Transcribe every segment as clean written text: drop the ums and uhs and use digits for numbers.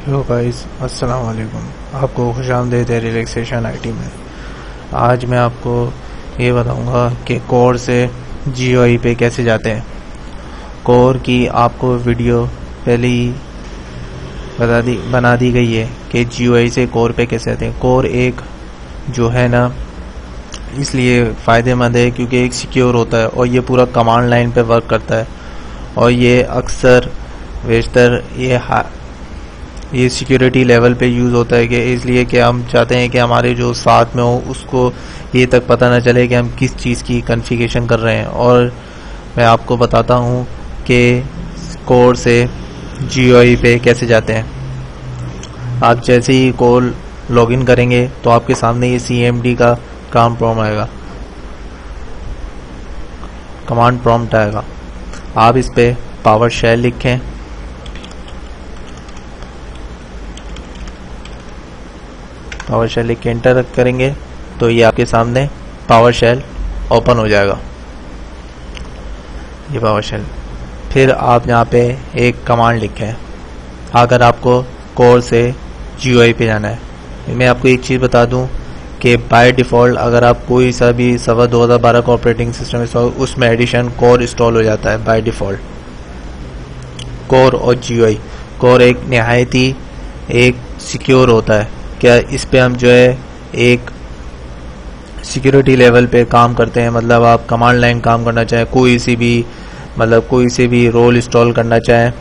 Hello guys, अस्सलाम वालेकुम। आपको खुशामदीद है रिलैक्सेशन आईटी में। आज मैं आपको ये बताऊंगा कि कोर से जीयूआई पे कैसे जाते हैं। कोर की आपको वीडियो पहले ही बना दी गई है कि जीयूआई से कोर पे कैसे आते हैं। कोर एक जो है ना, इसलिए फ़ायदेमंद है क्योंकि एक सिक्योर होता है और ये पूरा कमांड लाइन पे वर्क करता है। और ये अक्सर बेशतर ये सिक्योरिटी लेवल पे यूज़ होता है कि इसलिए कि हम चाहते हैं कि हमारे जो साथ में हो उसको ये तक पता ना चले कि हम किस चीज़ की कॉन्फ़िगरेशन कर रहे हैं। और मैं आपको बताता हूँ कि कोर से जीयूआई पे कैसे जाते हैं। आप जैसे ही कोर लॉगिन करेंगे तो आपके सामने ये CMD का कमांड प्रॉम्प्ट आएगा। आप इस पे पावर शेल लिखें। पावर शेल लिख के एंटर करेंगे तो ये आपके सामने पावर शेल ओपन हो जाएगा। ये पावर शेल। फिर आप यहाँ पे एक कमांड लिखें अगर आपको कोर से जीयूआई पे जाना है। मैं आपको एक चीज़ बता दूं कि बाय डिफ़ॉल्ट अगर आप कोई सा भी 2012 का ऑपरेटिंग सिस्टम इंस्टॉल, उसमें एडिशन कोर इंस्टॉल हो जाता है बाय डिफ़ॉल्ट। कोर और जीयूआई, कोर एक नहायत ही एक सिक्योर होता है। क्या इस पे हम जो है एक सिक्योरिटी लेवल पे काम करते हैं। मतलब आप कमांड लाइन काम करना चाहें, कोई सी भी रोल इंस्टॉल करना चाहें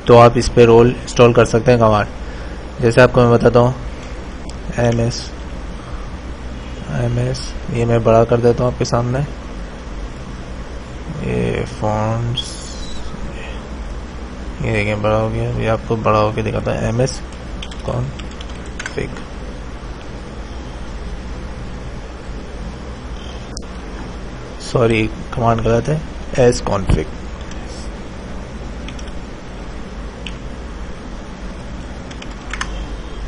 तो आप इस पे रोल इंस्टॉल कर सकते हैं कमांड। जैसे आपको मैं बताता हूँ एमएस, ये मैं बड़ा कर देता हूँ आपके सामने। ये फॉन्ट्स, ये देखें बड़ा हो गया। ये आपको बड़ा होकर दिखाता है MS config। सॉरी, कमांड गलत है, as config।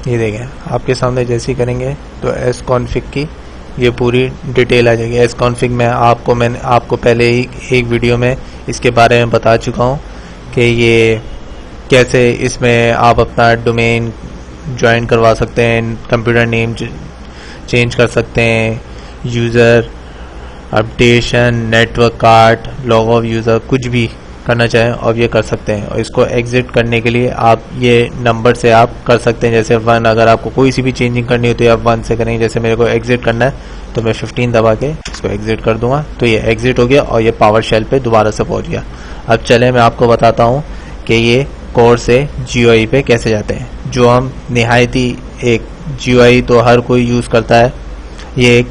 ये देखें आपके सामने जैसे ही करेंगे तो as config की ये पूरी डिटेल आ जाएगी। as config में मैंने आपको पहले ही एक वीडियो में इसके बारे में बता चुका हूँ कि ये कैसे इसमें आप अपना डोमेन ज्वाइन करवा सकते हैं, कंप्यूटर नेम चेंज कर सकते हैं, user updation, network card, log of user, कुछ भी करना चाहें और ये कर सकते हैं। और इसको एग्जिट करने के लिए आप ये नंबर से आप कर सकते हैं। जैसे 1, अगर आपको कोई सी भी चेंजिंग करनी हो तो आप 1 से करेंगे। जैसे मेरे को एग्जिट करना है तो मैं 15 दबा के इसको एग्जिट कर दूंगा तो ये एग्जिट हो गया और ये पावर शेल पे दोबारा से पहुंच गया। अब चले मैं आपको बताता हूँ कि ये कोर से जीयूआई पे कैसे जाते हैं। जो हम निहायती एक जीयूआई तो हर कोई यूज़ करता है। ये एक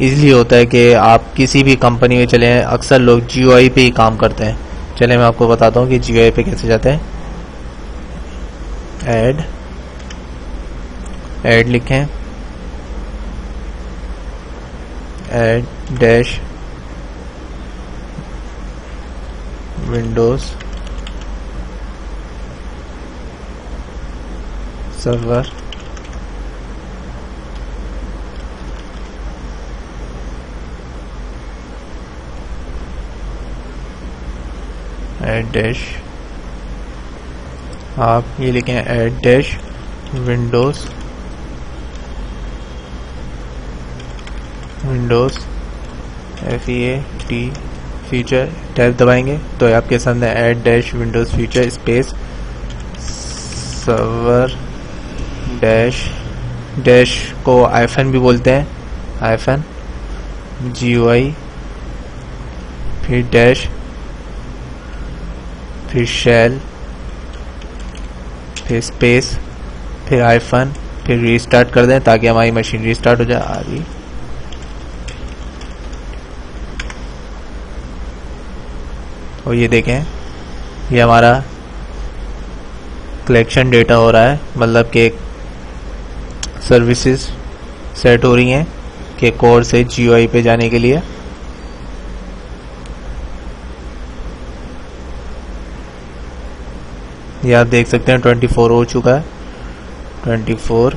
इसलिए होता है कि आप किसी भी कंपनी में चले हैं, अक्सर लोग जीयूआई पे ही काम करते हैं। चले मैं आपको बताता हूँ कि जीयूआई पे कैसे जाते हैं। ऐड लिखें, add dash Windows server add dash, आप ये लिखें add dash Windows FEAT feature tab दबाएंगे तो आपके सामने add dash Windows feature space server dash को आइफन भी बोलते हैं, आइफन जीयूआई, फिर डैश, फिर शेल, फिर स्पेस, फिर आइफन, फिर रीस्टार्ट कर दें ताकि हमारी मशीन रीस्टार्ट हो जाए। और ये देखें ये हमारा कलेक्शन डेटा हो रहा है, मतलब कि सर्विसेज सेट हो रही हैं कि कोर से जीयूआई पे जाने के लिए। ये आप देख सकते हैं 24 हो चुका है। 24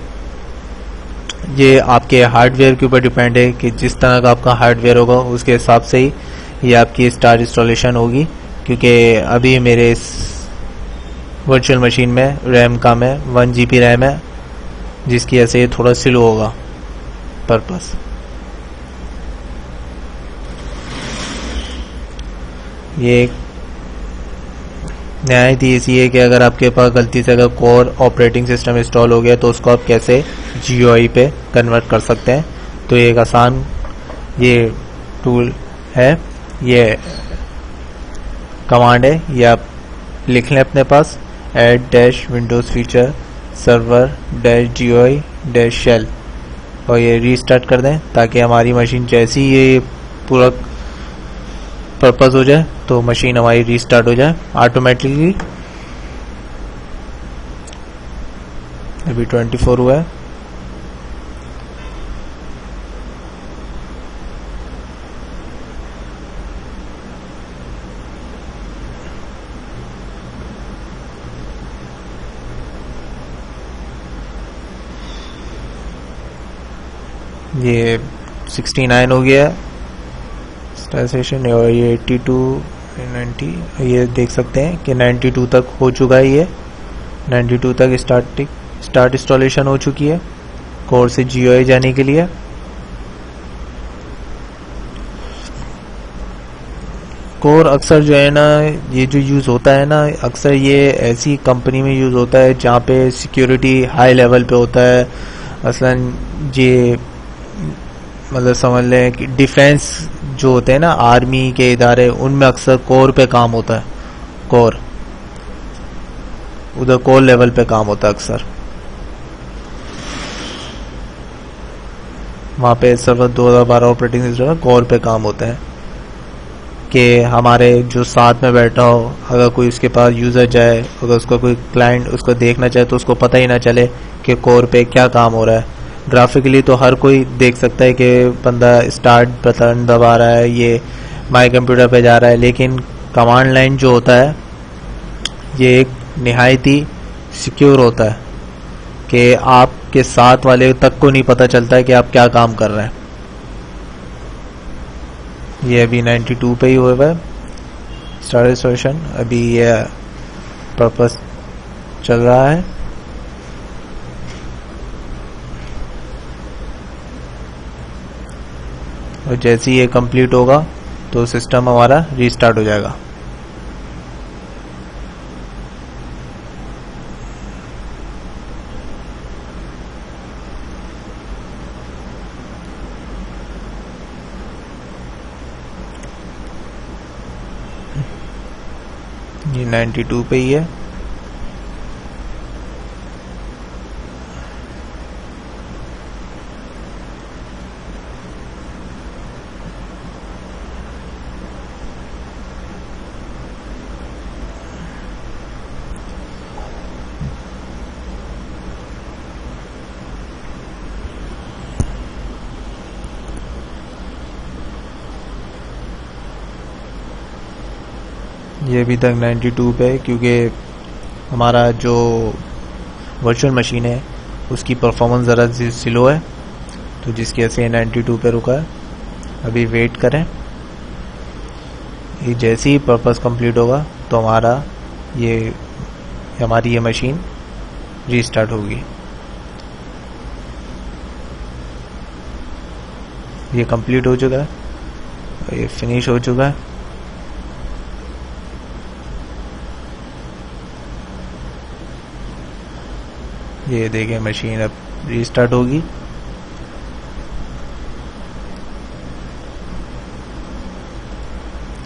ये आपके हार्डवेयर के ऊपर डिपेंड है कि जिस तरह का आपका हार्डवेयर होगा उसके हिसाब से ही ये आपकी स्टार इंस्टॉलेशन होगी। क्योंकि अभी मेरे वर्चुअल मशीन में रैम कम है, 1 GB रैम है, जिसकी वजह से ये थोड़ा स्लो होगा पर्पस। ये एक नहायत ही ऐसी है कि अगर आपके पास गलती से अगर कोर ऑपरेटिंग सिस्टम इंस्टॉल हो गया तो उसको आप कैसे GUI पे कन्वर्ट कर सकते हैं। तो ये एक आसान ये टूल है, ये कमांड है, ये आप लिख लें अपने पास, add-windows feature server-GUI-shell, और ये रीस्टार्ट कर दें ताकि हमारी मशीन जैसी ये पूरा पर्पस हो जाए तो मशीन हमारी रीस्टार्ट हो जाए ऑटोमेटिकली। अभी 24 हुआ है। ये 69 हो गया स्टार सेशन, और ये 82 90, ये देख सकते हैं कि 92 तक हो चुका है। ये 92 तक स्टार्ट इंस्टॉलेशन हो चुकी है कोर से GUI जाने के लिए। कोर अक्सर जो है ना, ये जो यूज़ होता है ना, अक्सर ये ऐसी कंपनी में यूज़ होता है जहाँ पे सिक्योरिटी हाई लेवल पे होता है। मसलन ये मतलब समझ लें कि डिफेंस जो होते हैं ना, आर्मी के इदारे, उनमें अक्सर कोर पे काम होता है। कोर उधर कोर लेवल पे काम होता है अक्सर। वहाँ पे सर्वर 2012 ऑपरेटिंग सिस्टम में कोर पे काम होता है कि हमारे जो साथ में बैठा हो, अगर कोई उसके पास यूज़र जाए, अगर उसका कोई क्लाइंट उसको देखना चाहे तो उसको पता ही ना चले कि कोर पे क्या काम हो रहा है। ग्राफिकली तो हर कोई देख सकता है कि बंदा स्टार्ट बटन दबा रहा है, ये माई कंप्यूटर पे जा रहा है, लेकिन कमांड लाइन जो होता है ये एक निहायत ही सिक्योर होता है कि आपके साथ वाले तक को नहीं पता चलता है कि आप क्या काम कर रहे हैं। ये अभी 92 पे ही हुआ है स्टार्ट इंस्टॉलेशन, अभी ये पर्पस चल रहा है। और जैसे ही ये कंप्लीट होगा तो सिस्टम हमारा रीस्टार्ट हो जाएगा। ये 92 पे ही है। ये अभी तक 92 पे है क्योंकि हमारा जो वर्चुअल मशीन है उसकी परफॉर्मेंस ज़रा स्लो है, तो जिसकी वजह से 92 पे रुका है। अभी वेट करें, ये जैसे ही पर्पस कंप्लीट होगा तो हमारी ये मशीन रीस्टार्ट होगी। ये कंप्लीट हो चुका है, ये फिनिश हो चुका है। ये देखें मशीन अब रीस्टार्ट होगी।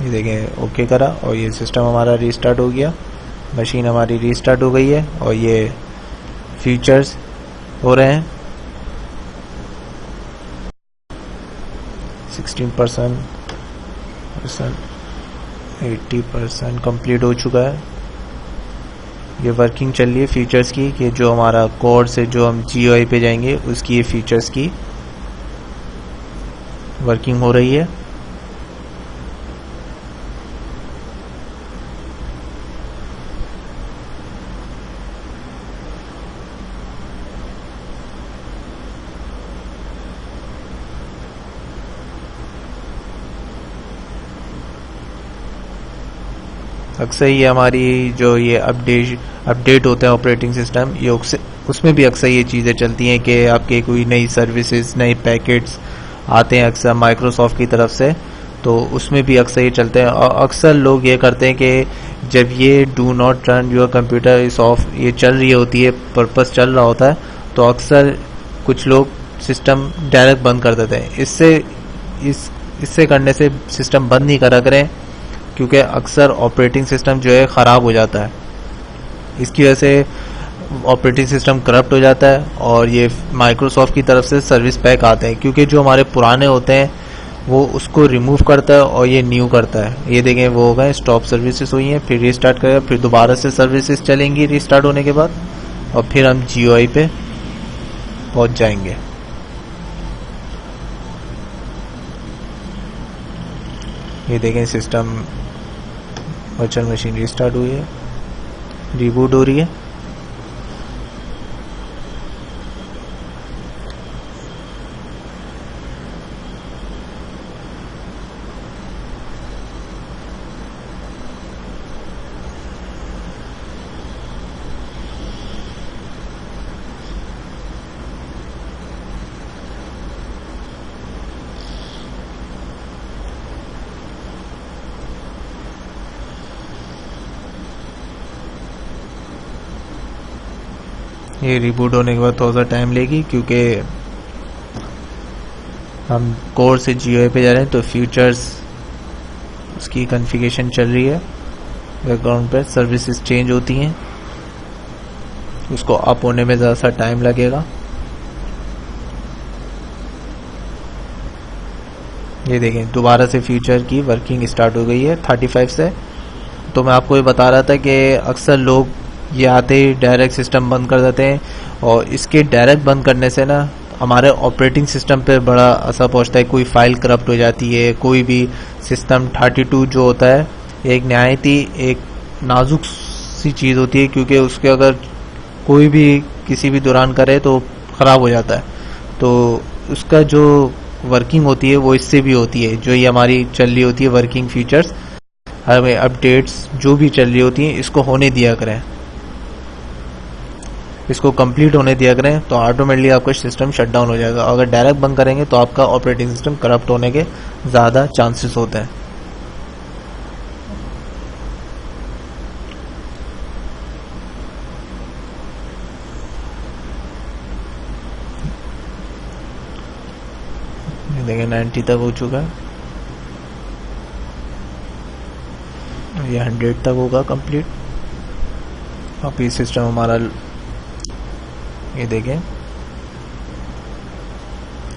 ये देखें ओके करा और ये सिस्टम हमारा रीस्टार्ट हो गया, मशीन हमारी रीस्टार्ट हो गई है और ये फीचर्स हो रहे हैं। 16%, 80% कंप्लीट हो चुका है। ये वर्किंग चल रही है फीचर्स की, कि जो हमारा कोड से जो हम GUI पे जाएंगे उसकी ये फीचर्स की वर्किंग हो रही है। अक्सर ये हमारी जो ये अपडेट होते हैं ऑपरेटिंग सिस्टम, ये उसमें भी अक्सर ये चीज़ें चलती हैं कि आपके कोई नई सर्विसेज, नए पैकेट्स आते हैं अक्सर माइक्रोसॉफ्ट की तरफ से, तो उसमें भी अक्सर ये चलते हैं। और अक्सर लोग ये करते हैं कि जब ये do not run your computer is of ये चल रही होती है, पर्पस चल रहा होता है, तो अक्सर कुछ लोग सिस्टम डायरेक्ट बंद कर देते हैं। इससे करने से सिस्टम बंद नहीं करा करें, क्योंकि अक्सर ऑपरेटिंग सिस्टम जो है ख़राब हो जाता है। इसकी वजह से ऑपरेटिंग सिस्टम करप्ट हो जाता है और ये माइक्रोसॉफ्ट की तरफ से सर्विस पैक आते हैं, क्योंकि जो हमारे पुराने होते हैं वो उसको रिमूव करता है और ये न्यू करता है। ये देखें वो हो गए, स्टॉप सर्विसेज हुई हैं, फिर रीस्टार्ट करेगा, फिर दोबारा से सर्विसेज चलेंगी रीस्टार्ट होने के बाद, और फिर हम GUI पे पहुंच जाएंगे। ये देखें सिस्टम वर्चुअल मशीन रीस्टार्ट हुई है, रिबूट हो रही है। ये रिबूट होने के बाद थोड़ा सा टाइम लेगी, क्योंकि हम कोर से GUI पे जा रहे हैं, तो फीचर्स उसकी कॉन्फ़िगरेशन चल रही है बैकग्राउंड पर, सर्विसेज चेंज होती हैं, उसको अप होने में ज़्यादा सा टाइम लगेगा। ये देखें दोबारा से फीचर की वर्किंग स्टार्ट हो गई है 35 से। तो मैं आपको ये बता रहा था कि अक्सर लोग ये आते ही डायरेक्ट सिस्टम बंद कर देते हैं, और इसके डायरेक्ट बंद करने से ना हमारे ऑपरेटिंग सिस्टम पे बड़ा असर पहुंचता है। कोई फाइल करप्ट हो जाती है, कोई भी सिस्टम 32 जो होता है एक नहायत ही एक नाजुक सी चीज़ होती है, क्योंकि उसके अगर कोई भी किसी भी दौरान करे तो ख़राब हो जाता है। तो उसका जो वर्किंग होती है वो इससे भी होती है, जो ये हमारी चल रही होती है वर्किंग फीचर्स, हमें अपडेट्स जो भी चल रही होती हैं इसको होने दिया करें, इसको कंप्लीट होने दिया करें, तो ऑटोमेटिकली आपका सिस्टम शट डाउन हो जाएगा। अगर डायरेक्ट बंद करेंगे तो आपका ऑपरेटिंग सिस्टम करप्ट होने के ज़्यादा चांसेस होते हैं। देखिए 90 तक हो चुका है, ये 100 तक होगा कंप्लीट। अब ये सिस्टम हमारा ये देखें,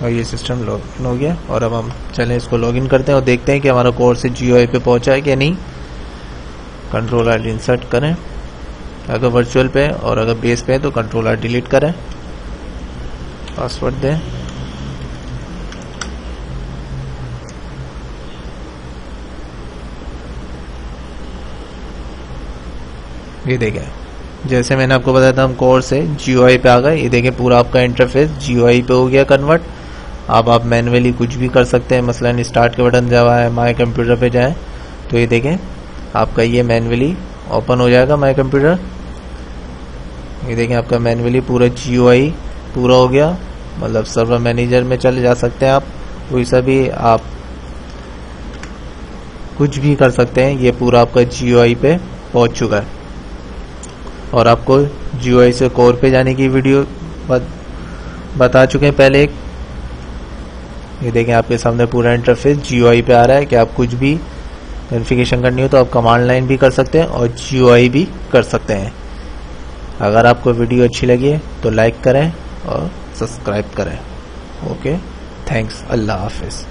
और ये सिस्टम लॉगिन हो गया। और अब हम चलें इसको लॉगिन करते हैं और देखते हैं कि हमारा कोर से GUI पे पहुंचा है कि नहीं। कंट्रोल-R इंसर्ट करें अगर वर्चुअल पे, और अगर बेस पे है तो कंट्रोल-R डिलीट करें, पासवर्ड दें। ये देखें जैसे मैंने आपको बताया था हम कोर से GUI पे आ गए। ये देखें पूरा आपका इंटरफेस GUI पे हो गया कन्वर्ट। अब आप मैन्युअली कुछ भी कर सकते हैं, मसलन स्टार्ट के बटन दबाया है, माय कंप्यूटर पे जाएं तो ये देखें आपका ये मैन्युअली ओपन हो जाएगा माय कंप्यूटर। ये देखें आपका मैन्युअली पूरा GUI पूरा हो गया, मतलब सर्वर मैनेजर में चले जा सकते हैं आप, कोई सा भी आप कुछ भी कर सकते हैं। ये पूरा आपका GUI पे पहुंच चुका है। और आपको GUI से कोर पे जाने की वीडियो बता चुके हैं पहले एक। ये देखें आपके सामने पूरा इंटरफेस GUI पे आ रहा है कि आप कुछ भी कॉन्फ़िगरेशन करनी हो तो आप कमांड लाइन भी कर सकते हैं और GUI भी कर सकते हैं। अगर आपको वीडियो अच्छी लगी है तो लाइक करें और सब्सक्राइब करें। ओके, थैंक्स, अल्लाह हाफिज़।